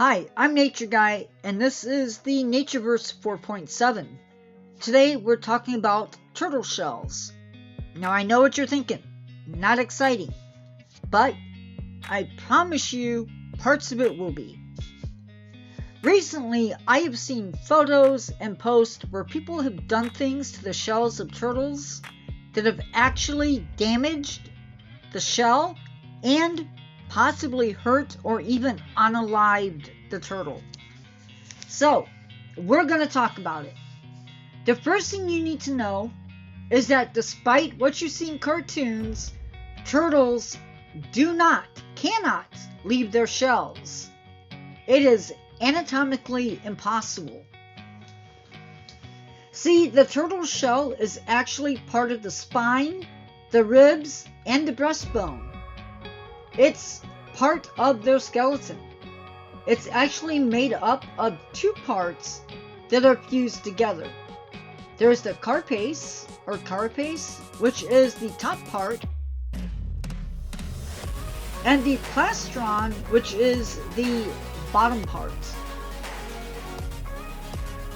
Hi, I'm Nature Guy, and this is the Natureverse 4.7. Today we're talking about turtle shells. Now I know what you're thinking, not exciting, but I promise you parts of it will be. Recently, I have seen photos and posts where people have done things to the shells of turtles that have actually damaged the shell and possibly hurt or even unalived the turtle. So, we're going to talk about it. The first thing you need to know is that despite what you see in cartoons, turtles cannot leave their shells. It is anatomically impossible. See, the turtle shell is actually part of the spine, the ribs, and the breastbone. It's part of their skeleton. It's actually made up of two parts that are fused together. There's the carapace, which is the top part, and the plastron, which is the bottom part.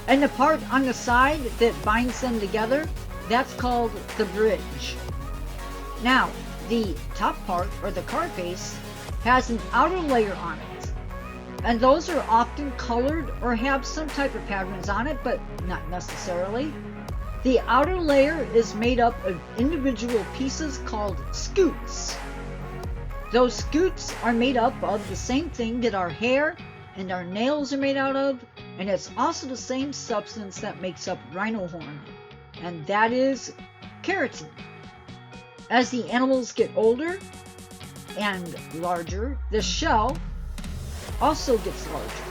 And the part on the side that binds them together, that's called the bridge. Now, the top part, or the carapace, has an outer layer on it, and those are often colored or have some type of patterns on it, but not necessarily. The outer layer is made up of individual pieces called scutes. Those scutes are made up of the same thing that our hair and our nails are made out of, and it's also the same substance that makes up rhino horn, and that is keratin. As the animals get older and larger, the shell also gets larger.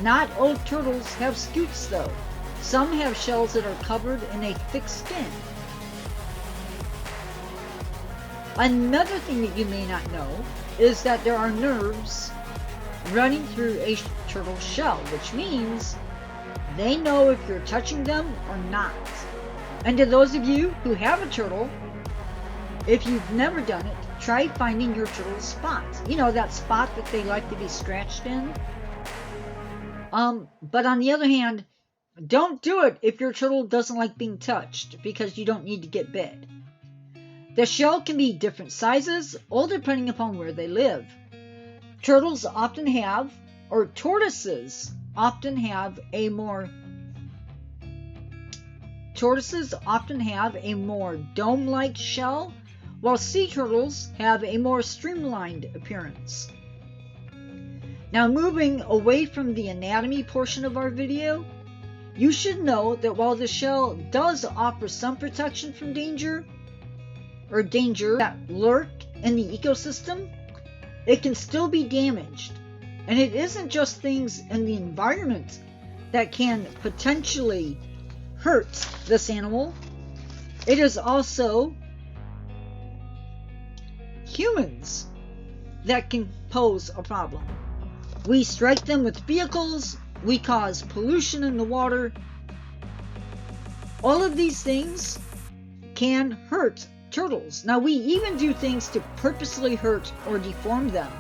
Not all turtles have scutes though. Some have shells that are covered in a thick skin. Another thing that you may not know is that there are nerves running through a turtle shell, which means they know if you're touching them or not. And to those of you who have a turtle, if you've never done it, try finding your turtle's spot. You know, that spot that they like to be scratched in. But on the other hand, don't do it if your turtle doesn't like being touched, because you don't need to get bit. The shell can be different sizes, all depending upon where they live. Tortoises often have a more dome-like shell, while sea turtles have a more streamlined appearance. Now, moving away from the anatomy portion of our video, you should know that while the shell does offer some protection from danger that lurk in the ecosystem, it can still be damaged. And it isn't just things in the environment that can potentially hurt this animal. It is also humans that can pose a problem. We strike them with vehicles, we cause pollution in the water. All of these things can hurt turtles. Now, we even do things to purposely hurt or deform them.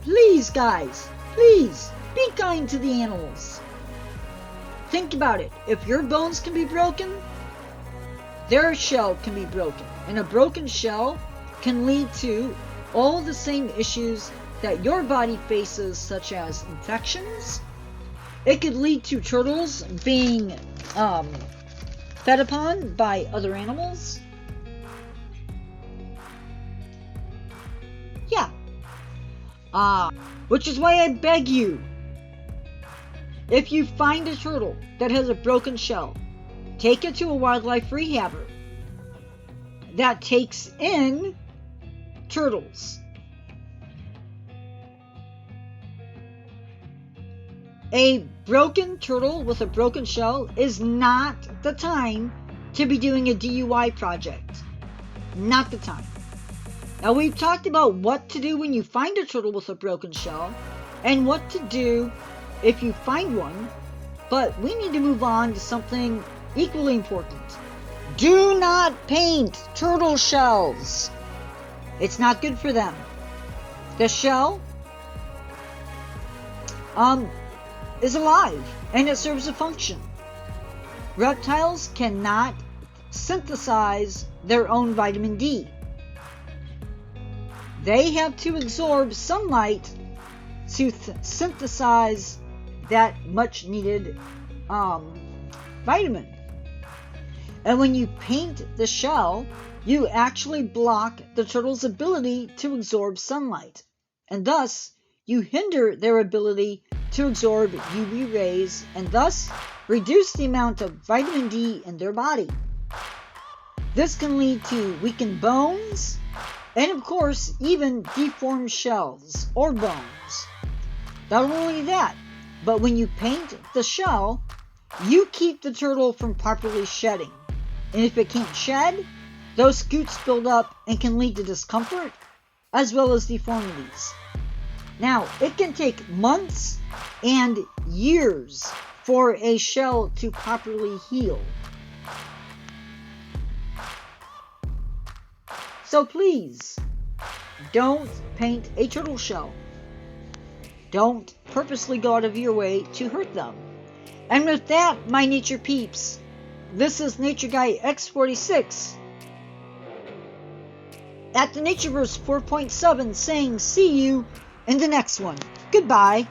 Please, guys, please, be kind to the animals. Think about it. If your bones can be broken, their shell can be broken. And a broken shell can lead to all the same issues that your body faces, such as infections. It could lead to turtles being fed upon by other animals. Yeah. Which is why I beg you, if you find a turtle that has a broken shell, take it to a wildlife rehabber that takes in turtles. A broken turtle with a broken shell is not the time to be doing a DUI project. Not the time. Now, we've talked about what to do when you find a turtle with a broken shell and what to do if you find one, but we need to move on to something equally important. Do not paint turtle shells. It's not good for them. The shell is alive and it serves a function. Reptiles cannot synthesize their own vitamin D. They have to absorb sunlight to synthesize that much needed vitamin. And when you paint the shell, you actually block the turtle's ability to absorb sunlight, and thus you hinder their ability to absorb UV rays and thus reduce the amount of vitamin D in their body. This can lead to weakened bones and, of course, even deformed shells or bones. Not only that, but when you paint the shell, you keep the turtle from properly shedding. And if it can't shed, those scutes build up and can lead to discomfort as well as deformities. Now, it can take months and years for a shell to properly heal. So please, don't paint a turtle shell. Don't purposely go out of your way to hurt them. And with that, my nature peeps, this is Nature Guy X46 at the Natureverse 4.7 saying see you in the next one. Goodbye.